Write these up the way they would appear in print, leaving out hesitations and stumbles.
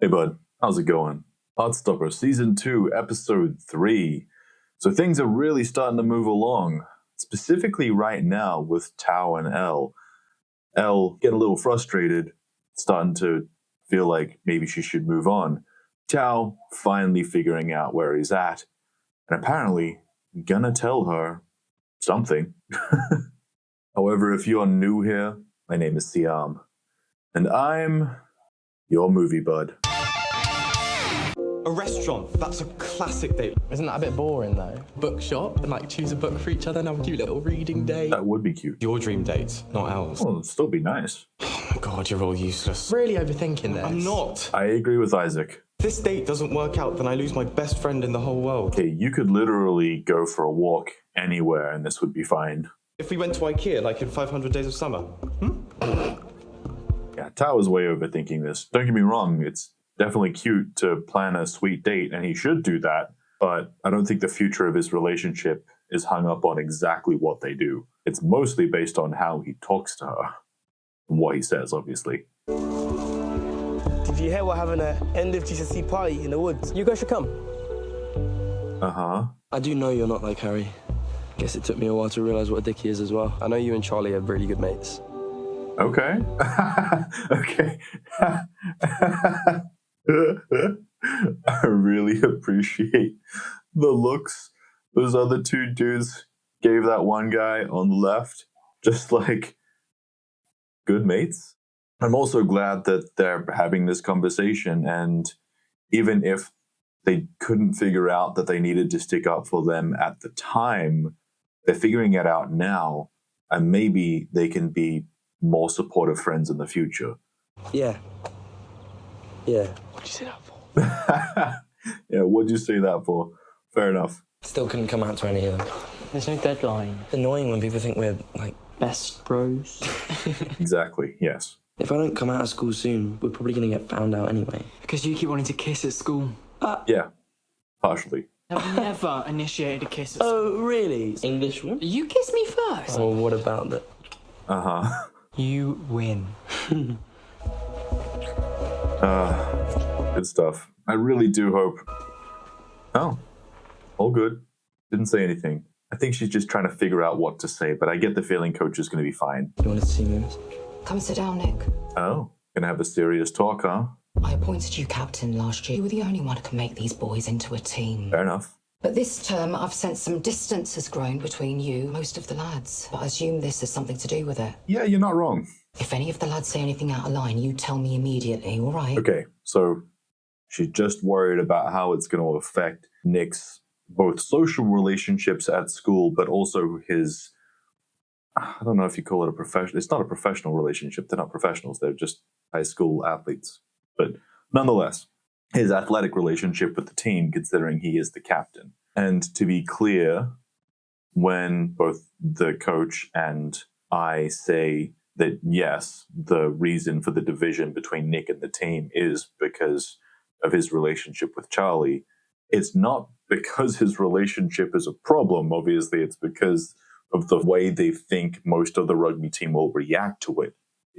Hey bud, how's it going? Heartstopper Season 2, Episode 3. So things are really starting to move along, specifically right now with Tao and Elle. Elle getting a little frustrated, starting to feel like maybe she should move on. Tao finally figuring out where he's at, and apparently gonna tell her something. However, if you're new here, my name is Siam, and I'm your movie bud. A restaurant, that's a classic date. Isn't that a bit boring though? Bookshop and like choose a book for each other and have a cute little reading day. That would be cute. Your dream date, not ours. Well, it'd still be nice. Oh my god, you're all useless. Really overthinking this. I'm not. I agree with Isaac. If this date doesn't work out, then I lose my best friend in the whole world. Okay, you could literally go for a walk anywhere and this would be fine. If we went to IKEA, like in 500 Days of Summer. Yeah, Tao is way overthinking this. Don't get me wrong, it's definitely cute to plan a sweet date, and he should do that, but I don't think the future of his relationship is hung up on exactly what they do. It's mostly based on how he talks to her, and what he says, obviously. Did you hear we're having an end of GCSE party in the woods? You guys should come. Uh-huh. I do know you're not like Harry. Guess it took me a while to realize what a dick he is as well. I know you and Charlie are really good mates. Okay. Okay. I really appreciate the looks those other two dudes gave that one guy on the left. Just like, good mates. I'm also glad that they're having this conversation, and even if they couldn't figure out that they needed to stick up for them at the time, they're figuring it out now, and maybe they can be more supportive friends in the future. Yeah. Yeah. What'd you say that for? Yeah, what'd you say that for? Fair enough. Still couldn't come out to any of them. There's no deadline. It's annoying when people think we're, like, Best bros. Exactly, yes. if I don't come out of school soon, we're probably going to get found out anyway. Because you keep wanting to kiss at school. Yeah, partially. I've never initiated a kiss at school. Oh, really? English one? You kissed me first. Oh, what about that? Uh-huh. You win. Good stuff. I really do hope... Oh, all good. Didn't say anything. I think she's just trying to figure out what to say, but I get the feeling Coach is going to be fine. You wanted to see me, miss? Come sit down, Nick. Oh, gonna have a serious talk, huh? I appointed you captain last year. You were the only one who can make these boys into a team. Fair enough. But this term, I've sensed some distance has grown between you and most of the lads. But I assume this has something to do with it. Yeah, you're not wrong. If any of the lads say anything out of line, you tell me immediately, all right? Okay, so she's just worried about how it's going to affect Nick's both social relationships at school, but also his... I don't know if you call it a professional... It's not a professional relationship. They're not professionals. They're just high school athletes. But nonetheless, his athletic relationship with the team, considering he is the captain. And to be clear, when both the coach and I say that, yes, the reason for the division between Nick and the team is because of his relationship with Charlie, it's not because his relationship is a problem. Obviously, it's because of the way they think most of the rugby team will react to it.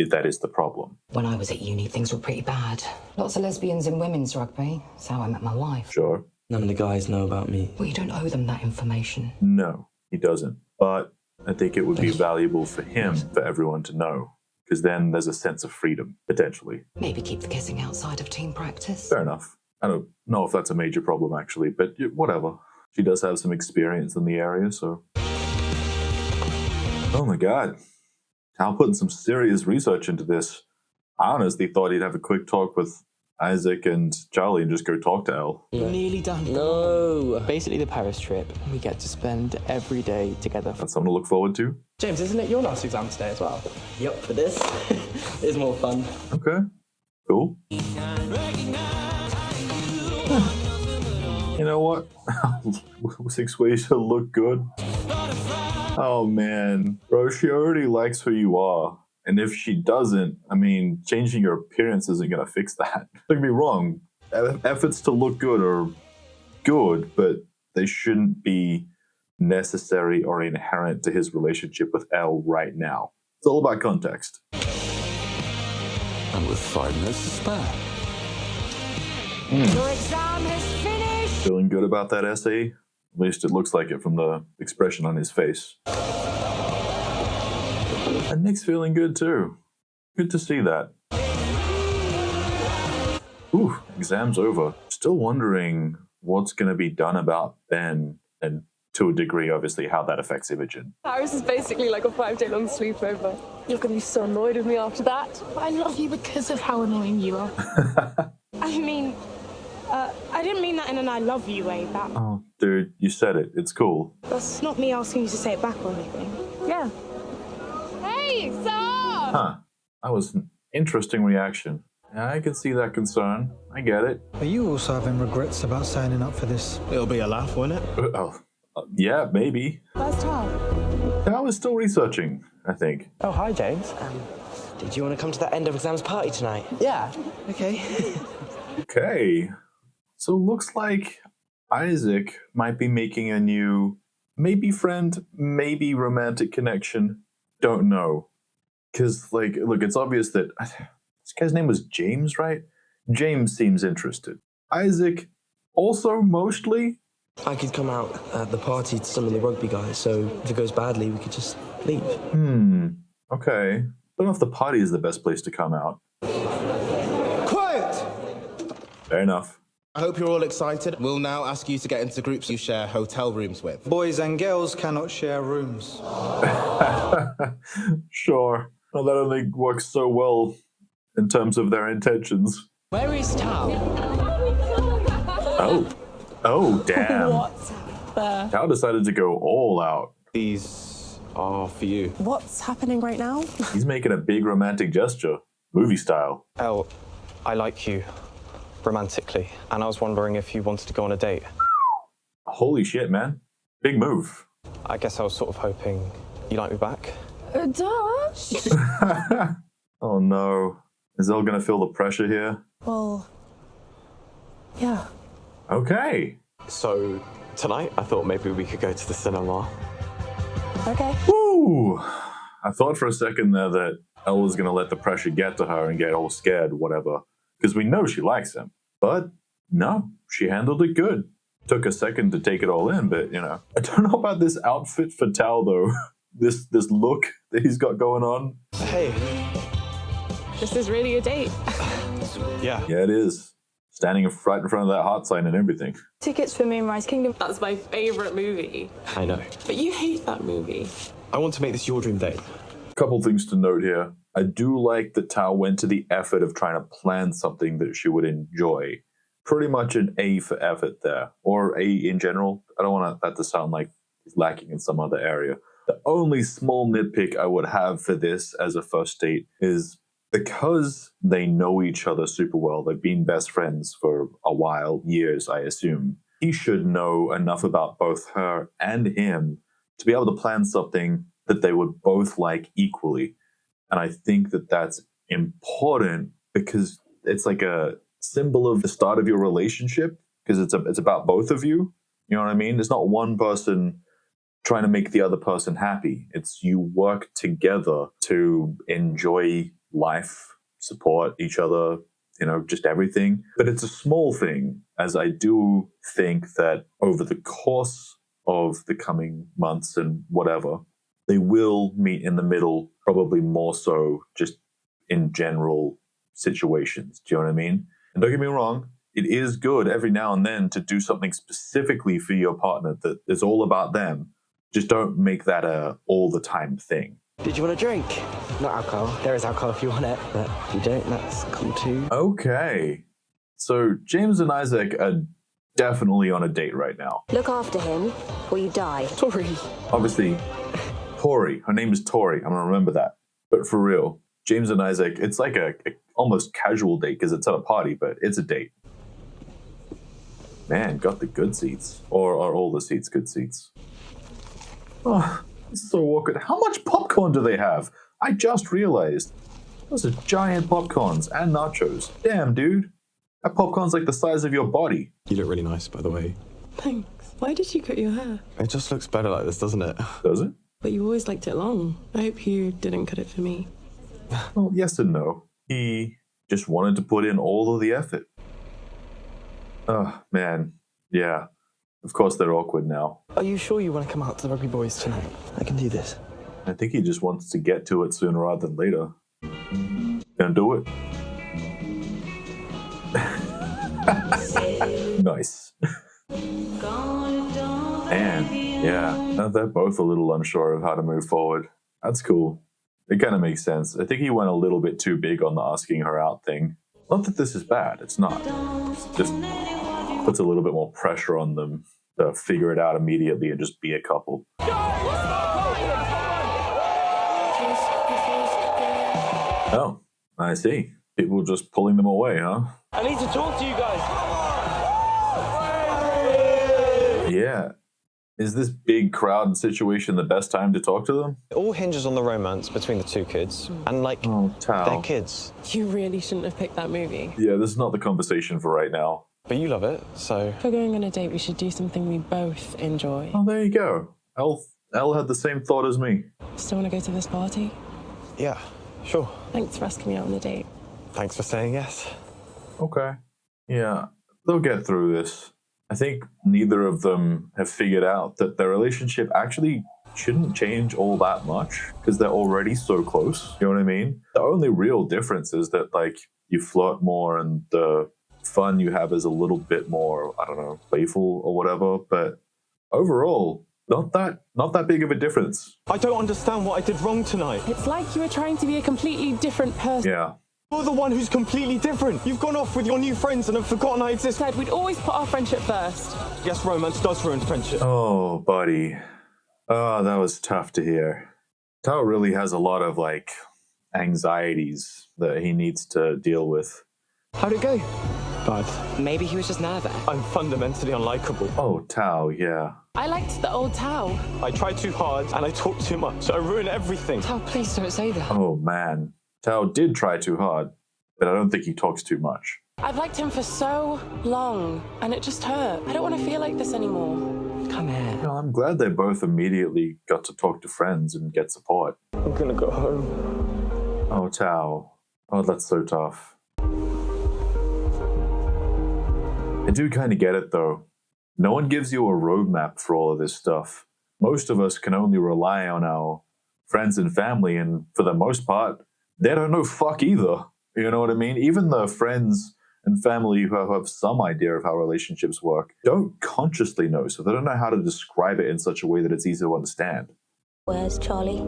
That is the problem. When I was at uni, things were pretty bad. Lots of lesbians in women's rugby. That's how I met my wife. Sure. None of the guys know about me. Well, you don't owe them that information. No, he doesn't. But I think it would be valuable for him, for everyone to know. Because then there's a sense of freedom, potentially. Maybe keep the kissing outside of team practice. Fair enough. I don't know if that's a major problem, actually, but whatever. She does have some experience in the area, so... Oh my god. Al putting some serious research into this. I honestly thought he'd have a quick talk with Isaac and Charlie and just go talk to Elle. You're nearly done. No. Basically the Paris trip. We get to spend every day together. That's something to look forward to. James, isn't it your last exam today as well? Yep, for this. It's more fun. Okay. Cool. You know what? 6 ways to look good. Oh man, bro, she already likes who you are. And if she doesn't, I mean, changing your appearance isn't going to fix that. Don't get me wrong, efforts to look good are good, but they shouldn't be necessary or inherent to his relationship with Elle right now. It's all about context. And with 5 minutes to spare, Your exam has finished! Feeling good about that essay? At least it looks like it from the expression on his face. And Nick's feeling good too. Good to see that. Ooh, exam's over. Still wondering what's going to be done about Ben, and to a degree, obviously, how that affects Imogen. Ours is basically like a 5-day-long sleepover. You're going to be so annoyed with me after that. I love you because of how annoying you are. I mean, I didn't mean that in an I love you way, that. Oh, dude, you said it. It's cool. That's not me asking you to say it back or anything. Yeah. Hey, stop! Huh. That was an interesting reaction. I can see that concern. I get it. Are you also having regrets about signing up for this? It'll be a laugh, won't it? Yeah, maybe. Where's Tao? Tao is still researching, I think. Oh, hi, James. Did you want to come to that end of exams party tonight? Yeah. Okay. Okay. So looks like Isaac might be making a new, maybe friend, maybe romantic connection. Don't know. Because, like, look, it's obvious that this guy's name was James, right? James seems interested. Isaac also mostly. I could come out at the party to some of the rugby guys, so if it goes badly, we could just leave. Okay. Don't know if the party is the best place to come out. Quiet! Fair enough. I hope you're all excited. We'll now ask you to get into groups you share hotel rooms with. Boys and girls cannot share rooms. Sure. Well, that only works so well in terms of their intentions. Where is Tao? Oh, damn. What's there? Tao decided to go all out. These are for you. What's happening right now? He's making a big romantic gesture, movie style. Elle, I like you romantically, and I was wondering if you wanted to go on a date. Holy shit, man. Big move. I guess I was sort of hoping you like me back. Dash? Oh no. Is Elle gonna feel the pressure here? Well, yeah. Okay. So, tonight, I thought maybe we could go to the cinema. Okay. Woo! I thought for a second there that Elle was gonna let the pressure get to her and get all scared, whatever. Because we know she likes him. But no, she handled it good. Took a second to take it all in, but you know. I don't know about this outfit for Tao though. This look that he's got going on. Hey. This is really a date. Yeah. Yeah, it is. Standing right in front of that heart sign and everything. Tickets for Moonrise Kingdom. That's my favourite movie. I know. But you hate that movie. I want to make this your dream date. Couple things to note here. I do like that Tao went to the effort of trying to plan something that she would enjoy. Pretty much an A for effort there. Or A in general. I don't want that to sound like it's lacking in some other area. The only small nitpick I would have for this as a first date is because they know each other super well, they've been best friends for a while, years, I assume. He should know enough about both her and him to be able to plan something that they would both like equally. And I think that that's important because it's like a symbol of the start of your relationship because it's about both of you. You know what I mean? It's not one person trying to make the other person happy. It's you work together to enjoy life, support each other, you know, just everything. But it's a small thing, as I do think that over the course of the coming months and whatever, they will meet in the middle, probably more so just in general situations. Do you know what I mean? And don't get me wrong, it is good every now and then to do something specifically for your partner that is all about them. Just don't make that a all the time thing. Did you want a drink? Not alcohol. There is alcohol if you want it, but if you don't, that's cool too. Okay. So James and Isaac are definitely on a date right now. Look after him, or you die. Tori. Obviously, Tori. Her name is Tori. I'm going to remember that. But for real, James and Isaac, it's like a almost casual date because it's at a party, but it's a date. Man, got the good seats. Or are all the seats good seats? Oh, this is so awkward. How much popcorn do they have? I just realized. Those are giant popcorns and nachos. Damn, dude. That popcorn's like the size of your body. You look really nice, by the way. Thanks. Why did you cut your hair? It just looks better like this, doesn't it? Does it? But you always liked it long. I hope you didn't cut it for me. Well, yes and no. He just wanted to put in all of the effort. Oh, man. Yeah. Of course they're awkward now. Are you sure you want to come out to the rugby boys tonight? I can do this. I think he just wants to get to it sooner rather than later. Gonna do it? Nice. And, yeah, they're both a little unsure of how to move forward. That's cool. It kind of makes sense. I think he went a little bit too big on the asking her out thing. Not that this is bad, it's not. It's just puts a little bit more pressure on them to figure it out immediately and just be a couple. Oh, I see. People just pulling them away, huh? I need to talk to you guys. Yeah. Is this big crowd situation the best time to talk to them? It all hinges on the romance between the two kids and, like, Tao. their kids. You really shouldn't have picked that movie. Yeah, this is not the conversation for right now. But you love it, so... If we're going on a date, we should do something we both enjoy. Oh, there you go. Elle had the same thought as me. Still want to go to this party? Yeah, sure. Thanks for asking me out on a date. Thanks for saying yes. Okay. Yeah, they'll get through this. I think neither of them have figured out that their relationship actually shouldn't change all that much because they're already so close. You know what I mean? The only real difference is that, like, you flirt more and the fun you have is a little bit more, I don't know, playful or whatever. But overall, not that big of a difference. I don't understand what I did wrong tonight. It's like you were trying to be a completely different person. Yeah. You're the one who's completely different. You've gone off with your new friends and have forgotten I exist. Said we'd always put our friendship first. Yes, romance does ruin friendship. Oh, buddy. Oh, that was tough to hear. Tao really has a lot of, like, anxieties that he needs to deal with. How'd it go? Bad. Maybe he was just nervous. I'm fundamentally unlikable. Oh, Tao, yeah. I liked the old Tao. I tried too hard and I talked too much. I ruined everything. Tao, please don't say that. Oh, man. Tao did try too hard, but I don't think he talks too much. I've liked him for so long, and it just hurt. I don't want to feel like this anymore. Come here. You know, I'm glad they both immediately got to talk to friends and get support. I'm gonna go home. Oh, Tao. Oh, that's so tough. I do kind of get it, though. No one gives you a roadmap for all of this stuff. Most of us can only rely on our friends and family, and for the most part, they don't know fuck either. You know what I mean? Even the friends and family who have some idea of how relationships work don't consciously know, so they don't know how to describe it in such a way that it's easy to understand. Where's Charlie?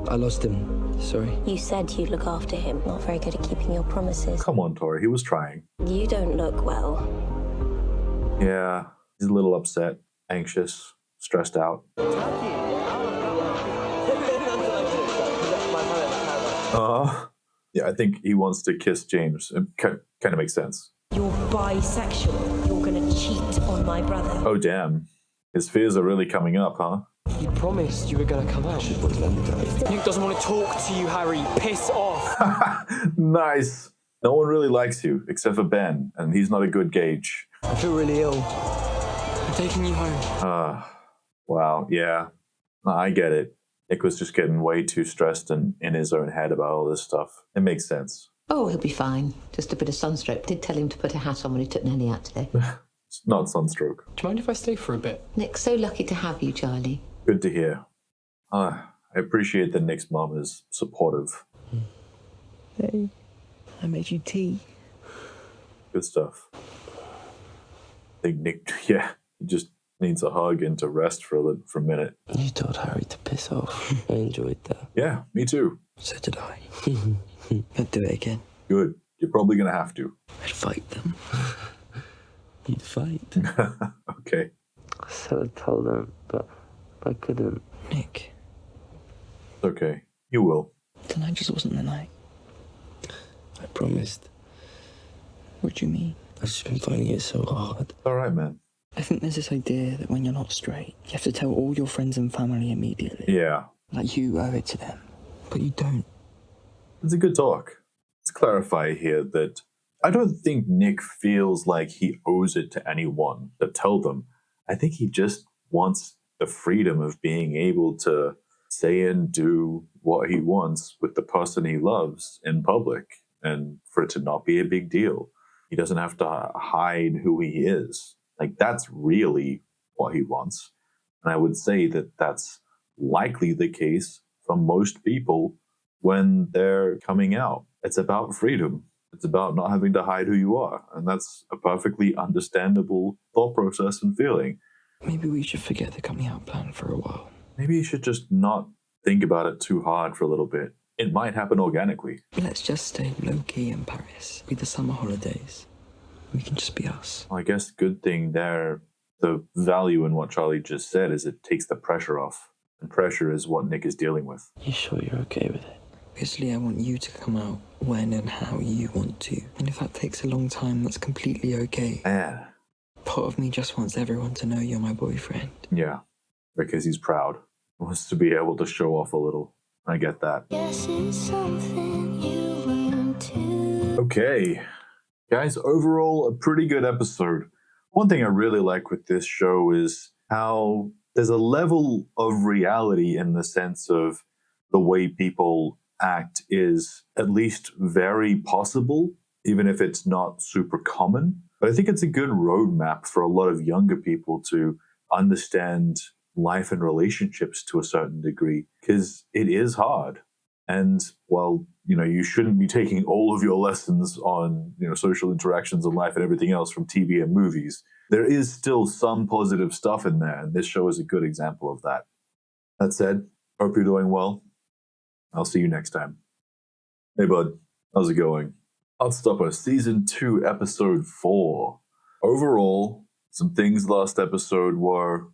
I lost him. Sorry. You said you'd look after him. Not very good at keeping your promises. Come on, Tori, he was trying. You don't look well. Yeah, he's a little upset, anxious, stressed out. Yeah, I think he wants to kiss James. It kind of makes sense. You're bisexual. You're gonna cheat on my brother. Oh, damn. His fears are really coming up, huh? You promised you were going to come out. Luke doesn't want to talk to you, Harry. Piss off. Nice. No one really likes you, except for Ben, and he's not a good gauge. I feel really ill. I'm taking you home. Wow, yeah. I get it. Nick was just getting way too stressed and in his own head about all this stuff. It makes sense. Oh, he'll be fine. Just a bit of sunstroke. Did tell him to put a hat on when he took Nanny out today. It's not sunstroke. Do you mind if I stay for a bit? Nick's so lucky to have you, Charlie. Good to hear. I appreciate that Nick's mom is supportive. Hey, I made you tea. Good stuff. I think Nick, yeah, he just needs a hug and to rest for a minute. You told Harry to piss off. I enjoyed that. Yeah, me too. So did I. I'd do it again. Good. You're probably going to have to. I'd fight them. You'd fight. Okay. So I told them, but I couldn't. Nick. Okay. You will. Tonight just wasn't the night. I promised. What do you mean? I've just been finding it so hard. All right, man. I think there's this idea that when you're not straight, you have to tell all your friends and family immediately. Yeah. Like you owe it to them. But you don't. It's a good talk. Let's clarify here that I don't think Nick feels like he owes it to anyone to tell them. I think he just wants the freedom of being able to say and do what he wants with the person he loves in public and for it to not be a big deal. He doesn't have to hide who he is. Like, that's really what he wants. And I would say that that's likely the case for most people when they're coming out. It's about freedom. It's about not having to hide who you are. And that's a perfectly understandable thought process and feeling. Maybe we should forget the coming out plan for a while. Maybe you should just not think about it too hard for a little bit. It might happen organically. Let's just stay low-key in Paris. With the summer holidays. We can just be us. I guess good thing there, the value in what Charlie just said is it takes the pressure off. And pressure is what Nick is dealing with. You sure you're okay with it? Obviously, I want you to come out when and how you want to. And if that takes a long time, that's completely okay. Yeah. Part of me just wants everyone to know you're my boyfriend. Yeah, because he's proud. Wants to be able to show off a little. I get that. Yes, it's something you want to. Okay. Guys, overall, a pretty good episode. One thing I really like with this show is how there's a level of reality in the sense of the way people act is at least very possible, even if it's not super common. But I think it's a good roadmap for a lot of younger people to understand life and relationships to a certain degree, because it is hard. And while, you shouldn't be taking all of your lessons on, social interactions in life and everything else from TV and movies, there is still some positive stuff in there. And this show is a good example of that. That said, hope you're doing well. I'll see you next time. Hey, bud. How's it going? Heartstopper Season 2, Episode 4. Overall, some things last episode were,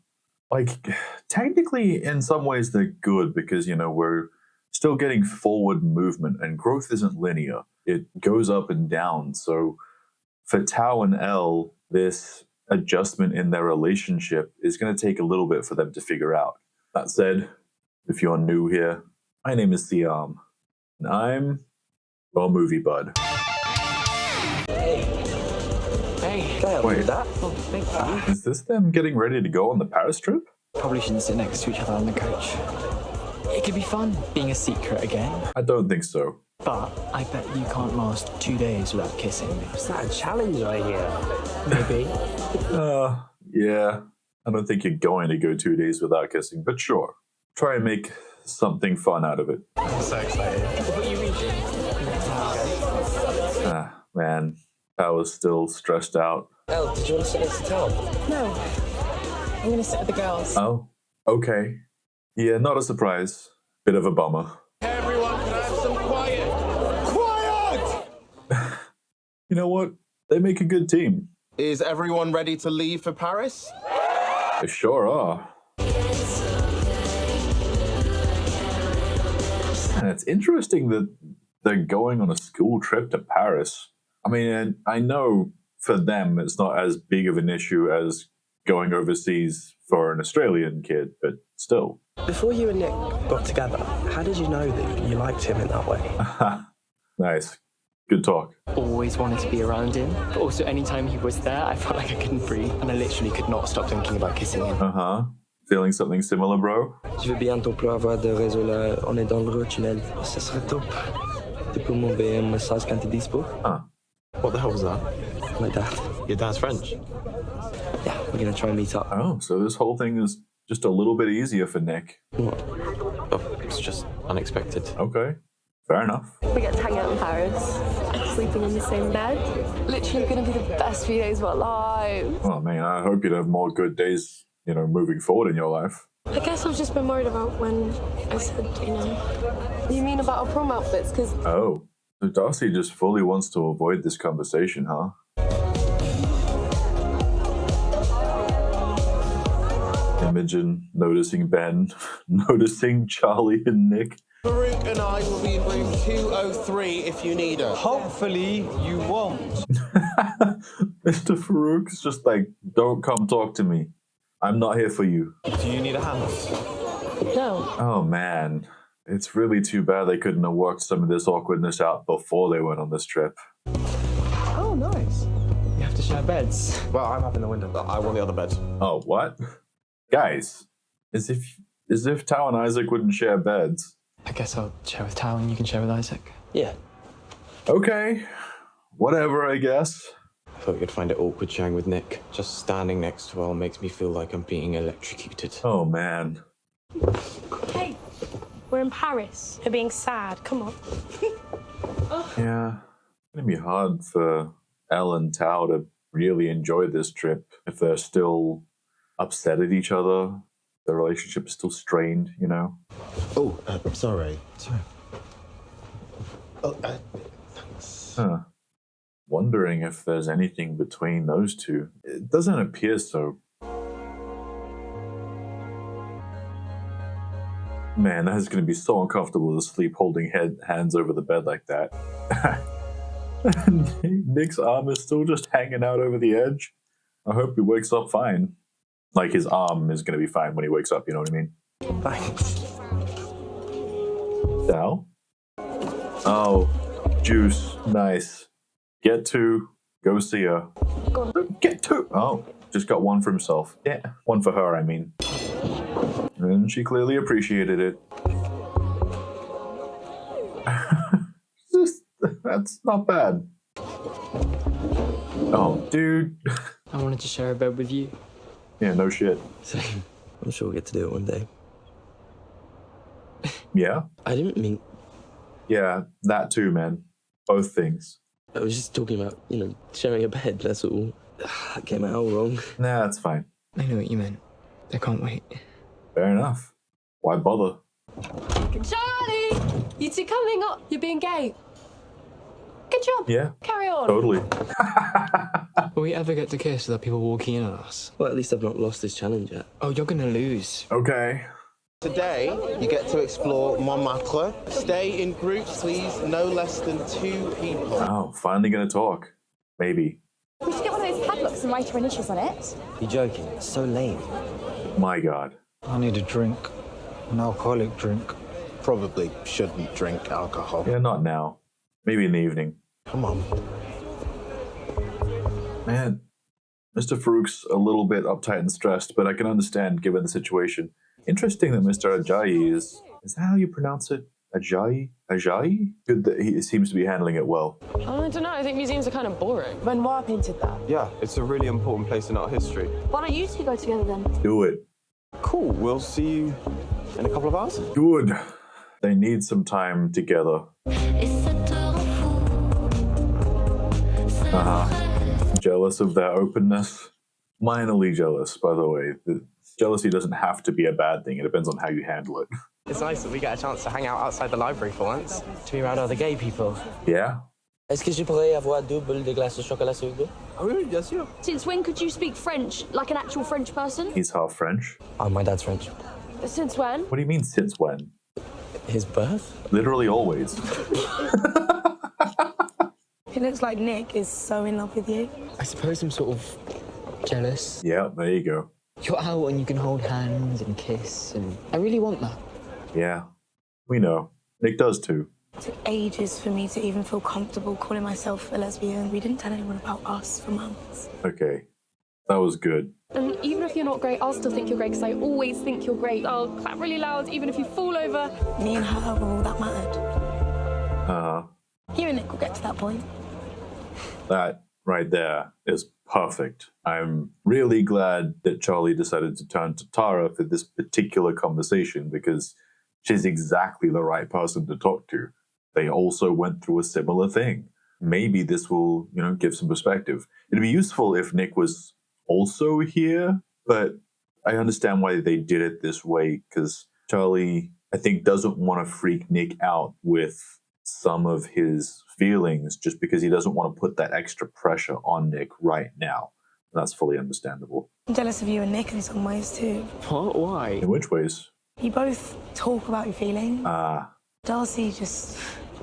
technically in some ways they're good because, we're still getting forward movement and growth isn't linear. It goes up and down. So for Tao and Elle, this adjustment in their relationship is going to take a little bit for them to figure out. That said, if you're new here, my name is Siam, and I'm a movie bud. Hey, can I help you with that? Oh, thank you. Is this them getting ready to go on the Paris trip? Probably shouldn't sit next to each other on the coach. It could be fun being a secret again. I don't think so. But I bet you can't last 2 days without kissing me. Is that a challenge I hear? Maybe. Yeah. I don't think you're going to go 2 days without kissing, but sure. Try and make something fun out of it. I'm so excited. What are you reading? Man. I was still stressed out. Elle, did you want to sit next to Tao? No. I'm going to sit with the girls. Oh, okay. Yeah, not a surprise. Bit of a bummer. Everyone can have some quiet. Quiet! You know what? They make a good team. Is everyone ready to leave for Paris? They sure are. And it's interesting that they're going on a school trip to Paris. I mean, I know for them it's not as big of an issue as going overseas for an Australian kid, but still. Before you and Nick got together, how did you know that you liked him in that way? Nice. Good talk. Always wanted to be around him, but also anytime he was there, I felt like I couldn't breathe, and I literally could not stop thinking about kissing him. Feeling something similar, bro? Je vais bientôt plus avoir de réseau là. On est dans le tunnel. Ça serait top. Tu peux m'envoyer un message quand t'es dispo? What the hell was that? My dad. Your dad's French? Yeah, we're gonna try and meet up. Oh, so this whole thing is just a little bit easier for Nick. What? Oh, it's just unexpected. Okay, fair enough. We get to hang out in Paris, sleeping in the same bed. Literally going to be the best few days of our lives. Well, man, I hope you'd have more good days, moving forward in your life. I guess I've just been worried about when I said, You mean about our prom outfits? Because Oh, so Darcy just fully wants to avoid this conversation, huh? Imogen noticing Ben, noticing Charlie and Nick. Farouk and I will be in room 203 if you need us. Hopefully you won't. Mr. Farouk's just like, don't come talk to me. I'm not here for you. Do you need a hand? No. Oh, man. It's really too bad they couldn't have worked some of this awkwardness out before they went on this trip. Oh, nice. You have to share beds. Well, I'm up in the window. I want the other bed. Oh, what? Guys, as if Tao and Isaac wouldn't share beds. I guess I'll share with Tao and you can share with Isaac. Yeah. Okay. Whatever, I guess. I thought you'd find it awkward sharing with Nick. Just standing next to Elle makes me feel like I'm being electrocuted. Oh, man. Hey, we're in Paris. You're being sad. Come on. Yeah, it's going to be hard for Elle and Tao to really enjoy this trip if they're still upset at each other. Their relationship is still strained, you know? Oh, sorry. Sorry. Oh, thanks. Huh. Wondering if there's anything between those two. It doesn't appear so. Man, that is going to be so uncomfortable to sleep holding hands over the bed like that. Nick's arm is still just hanging out over the edge. I hope he wakes up fine. Like, his arm is going to be fine when he wakes up, you know what I mean? Thanks. Tao? Oh, juice. Nice. Get two. Go see her. Get two. Oh, just got one for himself. Yeah, one for her, I mean. And she clearly appreciated it. That's not bad. Oh, dude. I wanted to share a bed with you. Yeah, no shit. Same. I'm sure we'll get to do it one day. Yeah? I didn't mean... Yeah, that too, man. Both things. I was just talking about, sharing a bed, that's all. That came out all wrong. Nah, that's fine. I know what you meant. I can't wait. Fair enough. Why bother? Charlie! You two coming up? You're being gay. Good job. Yeah. Carry on. Totally. Will we ever get to kiss without people walking in on us? Well, at least I've not lost this challenge yet. Oh, you're gonna lose. Okay. Today, you get to explore Montmartre. Stay in groups, please. No less than 2 people. Oh, finally gonna talk. Maybe. We should get one of those padlocks and write our initials on it. You're joking. It's so lame. My God. I need a drink. An alcoholic drink. Probably shouldn't drink alcohol. Yeah, not now. Maybe in the evening. Come on. Man, Mr. Farouk's a little bit uptight and stressed, but I can understand given the situation. Interesting that Mr. Ajayi is that how you pronounce it? Ajayi? Ajayi? Good that he seems to be handling it well. I don't know, I think museums are kind of boring. Renoir painted that. Yeah, it's a really important place in art history. Why don't you two go together then? Do it. Cool, we'll see you in a couple of hours. Good. They need some time together. Jealous of their openness? Minorly jealous, by the way. Jealousy doesn't have to be a bad thing. It depends on how you handle it. It's nice that we get a chance to hang out outside the library for once. To be around other gay people. Yeah? Est-ce que je pourrais avoir 2 bulles de glace au chocolat sur le dos? Ah oui, bien sûr. Since when could you speak French like an actual French person? He's half French. Oh, my dad's French. Since when? What do you mean, since when? His birth? Literally always. It looks like Nick is so in love with you. I suppose I'm sort of jealous. Yeah, there you go. You're out and you can hold hands and kiss, and I really want that. Yeah, we know. Nick does too. It took ages for me to even feel comfortable calling myself a lesbian. We didn't tell anyone about us for months. Okay, that was good. And even if you're not great, I'll still think you're great because I always think you're great. I'll clap really loud even if you fall over. Me and her were all that mattered. Uh-huh. You and Nick will get to that point. That right there is perfect. I'm really glad that Charlie decided to turn to Tara for this particular conversation because she's exactly the right person to talk to. They also went through a similar thing. Maybe this will, give some perspective. It'd be useful if Nick was also here, but I understand why they did it this way because Charlie, I think, doesn't want to freak Nick out with some of his feelings just because he doesn't want to put that extra pressure on Nick right now. That's fully understandable. I'm jealous of you and Nick in some ways too. What? Why? In which ways? You both talk about your feelings. Darcy just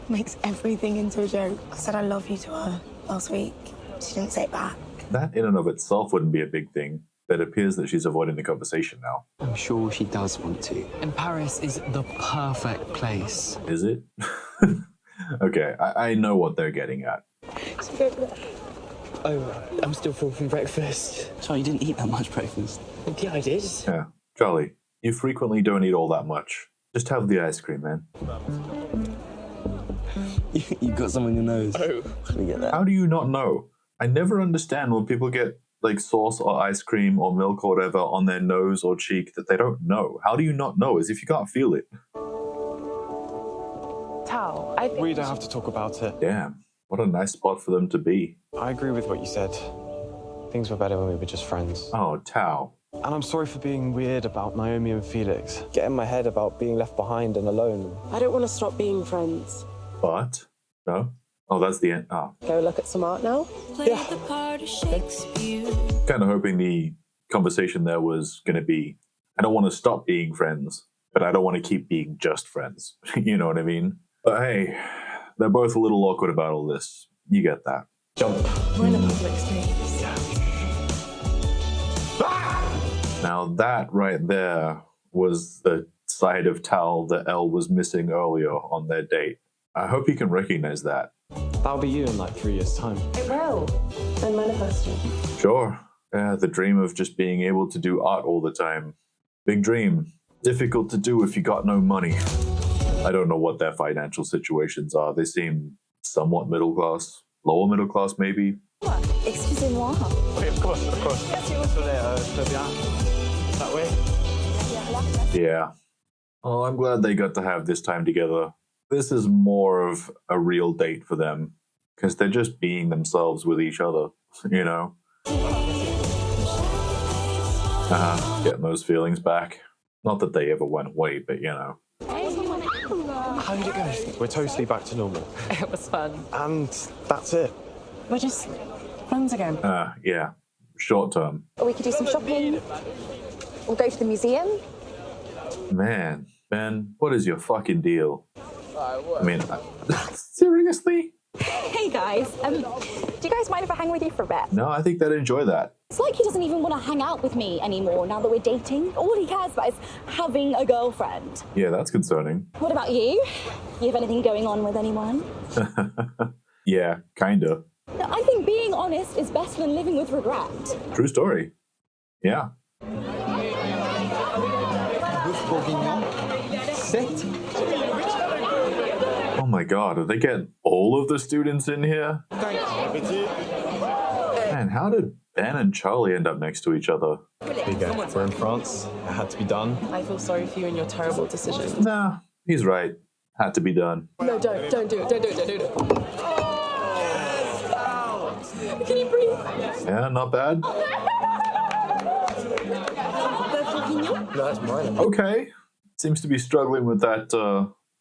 makes everything into a joke. I said I love you to her last week. She didn't say it back. That in and of itself wouldn't be a big thing, but it appears that she's avoiding the conversation now. I'm sure she does want to. And Paris is the perfect place. Is it? Okay, I know what they're getting at. Oh, I'm still full from breakfast. So you didn't eat that much breakfast? Yeah, I did. Yeah. Charlie, you frequently don't eat all that much. Just have the ice cream, man. You got some on your nose. Oh. Let me get that. How do you not know? I never understand when people get like sauce or ice cream or milk or whatever on their nose or cheek that they don't know. How do you not know? As if you can't feel it. Tao, I think We don't have to talk about it. Damn, what a nice spot for them to be. I agree with what you said. Things were better when we were just friends. Oh, Tao. And I'm sorry for being weird about Naomi and Felix. Get in my head about being left behind and alone. I don't want to stop being friends. But, no? Oh, that's the end. Oh. Go look at some art now? Play the part of Shakespeare. Kind of hoping the conversation there was going to be, I don't want to stop being friends, but I don't want to keep being just friends. You know what I mean? But hey, they're both a little awkward about all this. You get that. Jump. We're in a public space. Now that right there was the side of Tao that Elle was missing earlier on their date. I hope you can recognize that. That'll be you in like 3 years' time. It will. I'm manifesting. Sure. Yeah, the dream of just being able to do art all the time. Big dream. Difficult to do if you got no money. I don't know what their financial situations are. They seem somewhat middle class. Lower middle class, maybe. Excusez-moi. Okay, of course. That way? Yeah. Oh, I'm glad they got to have this time together. This is more of a real date for them. Because they're just being themselves with each other, you know? Getting those feelings back. Not that they ever went away, but you know. How did it go? We're totally back to normal. It was fun. And that's it. We're just friends again. Yeah. Short term. We could do some shopping. We'll go to the museum. Man, Ben, what is your fucking deal? I mean, seriously? Hey guys, do you guys mind if I hang with you for a bit? No, I think they'd enjoy that. It's like he doesn't even want to hang out with me anymore now that we're dating. All he cares about is having a girlfriend. Yeah, that's concerning. What about you? You have anything going on with anyone? Yeah, kinda. I think being honest is better than living with regret. True story. Yeah. Oh my god, are they getting all of the students in here? Man, how did Ben and Charlie end up next to each other? Here you go. We're in France. It had to be done. I feel sorry for you and your terrible decisions. Nah, he's right. Had to be done. No, don't do it. Don't do it. Can you breathe? Yeah, not bad. No, that's mine. Okay. Seems to be struggling with that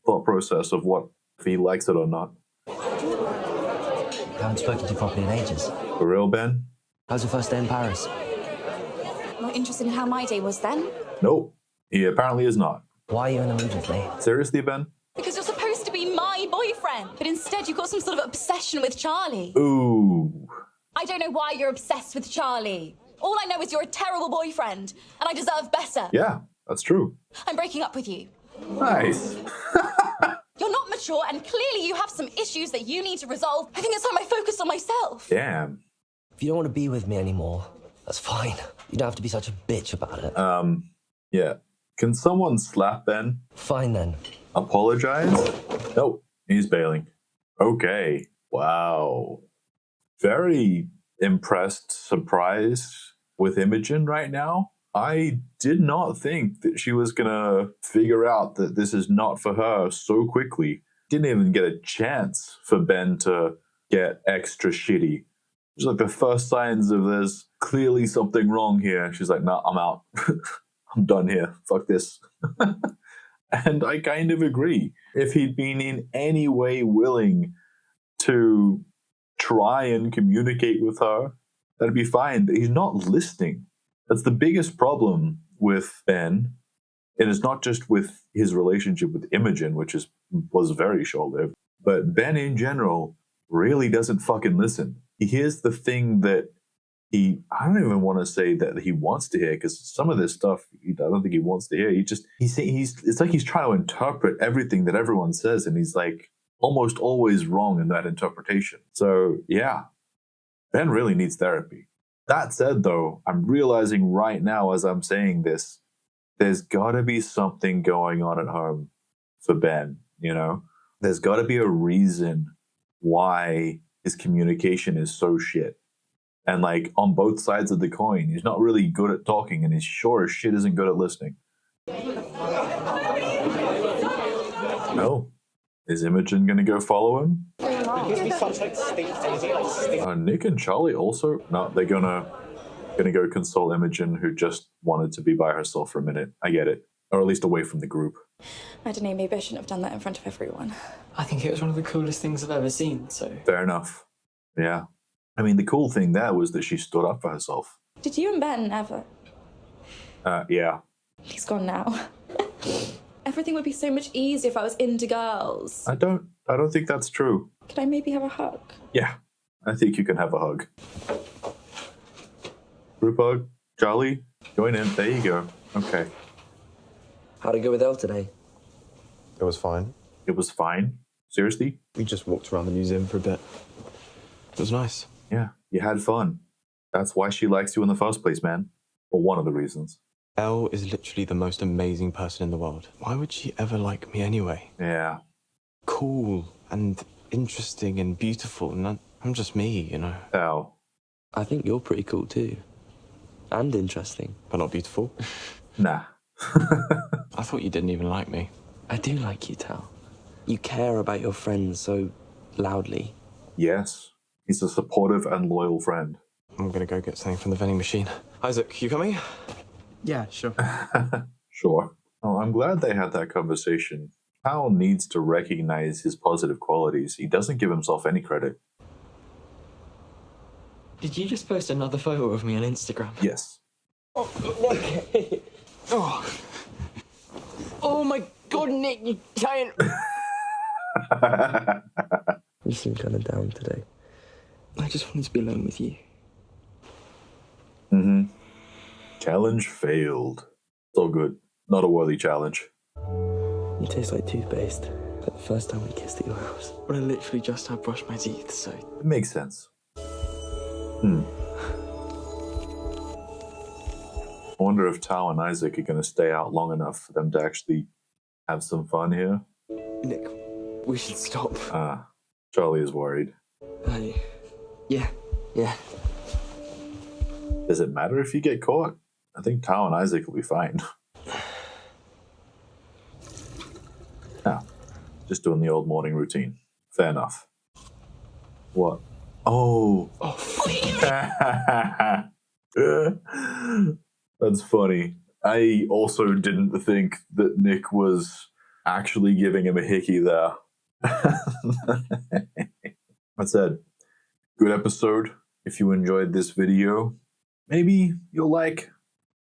thought process of what if he likes it or not. I haven't spoken to you properly in ages. For real, Ben? How's your first day in Paris? Not interested in how my day was then? Nope. He apparently is not. Why are you in the mood with me? Seriously, Ben? Because you're supposed to be my boyfriend, but instead you've got some sort of obsession with Charlie. Ooh. I don't know why you're obsessed with Charlie. All I know is you're a terrible boyfriend, and I deserve better. Yeah, that's true. I'm breaking up with you. Nice. You're not mature, and clearly you have some issues that you need to resolve. I think it's time I focus on myself. Damn. If you don't want to be with me anymore, that's fine. You don't have to be such a bitch about it. Yeah. Can someone slap Ben? Fine then. Apologize? Nope. He's bailing. Okay. Wow. Very impressed, surprised with Imogen right now. I did not think that she was gonna figure out that this is not for her so quickly. Didn't even get a chance for Ben to get extra shitty. It's like the first signs of there's clearly something wrong here. She's like, nah, I'm out. I'm done here. Fuck this. And I kind of agree. If he'd been in any way willing to try and communicate with her, that'd be fine. But he's not listening. That's the biggest problem with Ben. And it's not just with his relationship with Imogen, which was very short-lived, but Ben in general really doesn't fucking listen. He hears the thing that I don't even want to say that he wants to hear, because some of this stuff I don't think he wants to hear. It's like he's trying to interpret everything that everyone says, and he's like almost always wrong in that interpretation. So yeah, Ben really needs therapy. That said, though, I'm realizing right now as I'm saying this, there's got to be something going on at home for Ben, you know? There's got to be a reason why his communication is so shit. And like on both sides of the coin, he's not really good at talking, and he's sure as shit isn't good at listening. No. Is Imogen gonna go follow him? Nick and Charlie also? No, they're gonna go console Imogen, who just wanted to be by herself for a minute. I get it. Or at least away from the group. I don't know, maybe I shouldn't have done that in front of everyone. I think it was one of the coolest things I've ever seen, so... Fair enough. Yeah. I mean, the cool thing there was that she stood up for herself. Did you and Ben ever? Yeah. He's gone now. Everything would be so much easier if I was into girls. I don't think that's true. Could I maybe have a hug? Yeah. I think you can have a hug. Group hug. Charlie, join in. There you go. Okay. How'd it go with Elle today? It was fine. It was fine? Seriously? We just walked around the museum for a bit. It was nice. Yeah, you had fun. That's why she likes you in the first place, man. Or one of the reasons. Elle is literally the most amazing person in the world. Why would she ever like me anyway? Yeah. Cool and interesting and beautiful, and I'm just me, you know. Elle. I think you're pretty cool too. And interesting. But not beautiful? Nah. I thought you didn't even like me. I do like you, Tao. You care about your friends so loudly. Yes. He's a supportive and loyal friend. I'm gonna go get something from the vending machine. Isaac, you coming? Yeah, sure. Sure. Well, I'm glad they had that conversation. Tao needs to recognize his positive qualities. He doesn't give himself any credit. Did you just post another photo of me on Instagram? Yes. Oh, Nick! Oh my God, Nick, you giant... You seem kind of down today. I just wanted to be alone with you. Mm-hmm. Challenge failed. It's all good. Not a worthy challenge. You taste like toothpaste. Like the first time we kissed at your house. But I literally just had brushed my teeth, so... It makes sense. I wonder if Tao and Isaac are going to stay out long enough for them to actually have some fun here. Nick, we should stop. Charlie is worried. Yeah. Does it matter if you get caught? I think Tao and Isaac will be fine. Now, just doing the old morning routine. Fair enough. What? Oh. That's funny. I also didn't think that Nick was actually giving him a hickey there. That said, good episode. If you enjoyed this video, maybe you'll like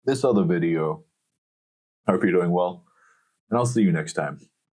this other video. Hope you're doing well, and I'll see you next time.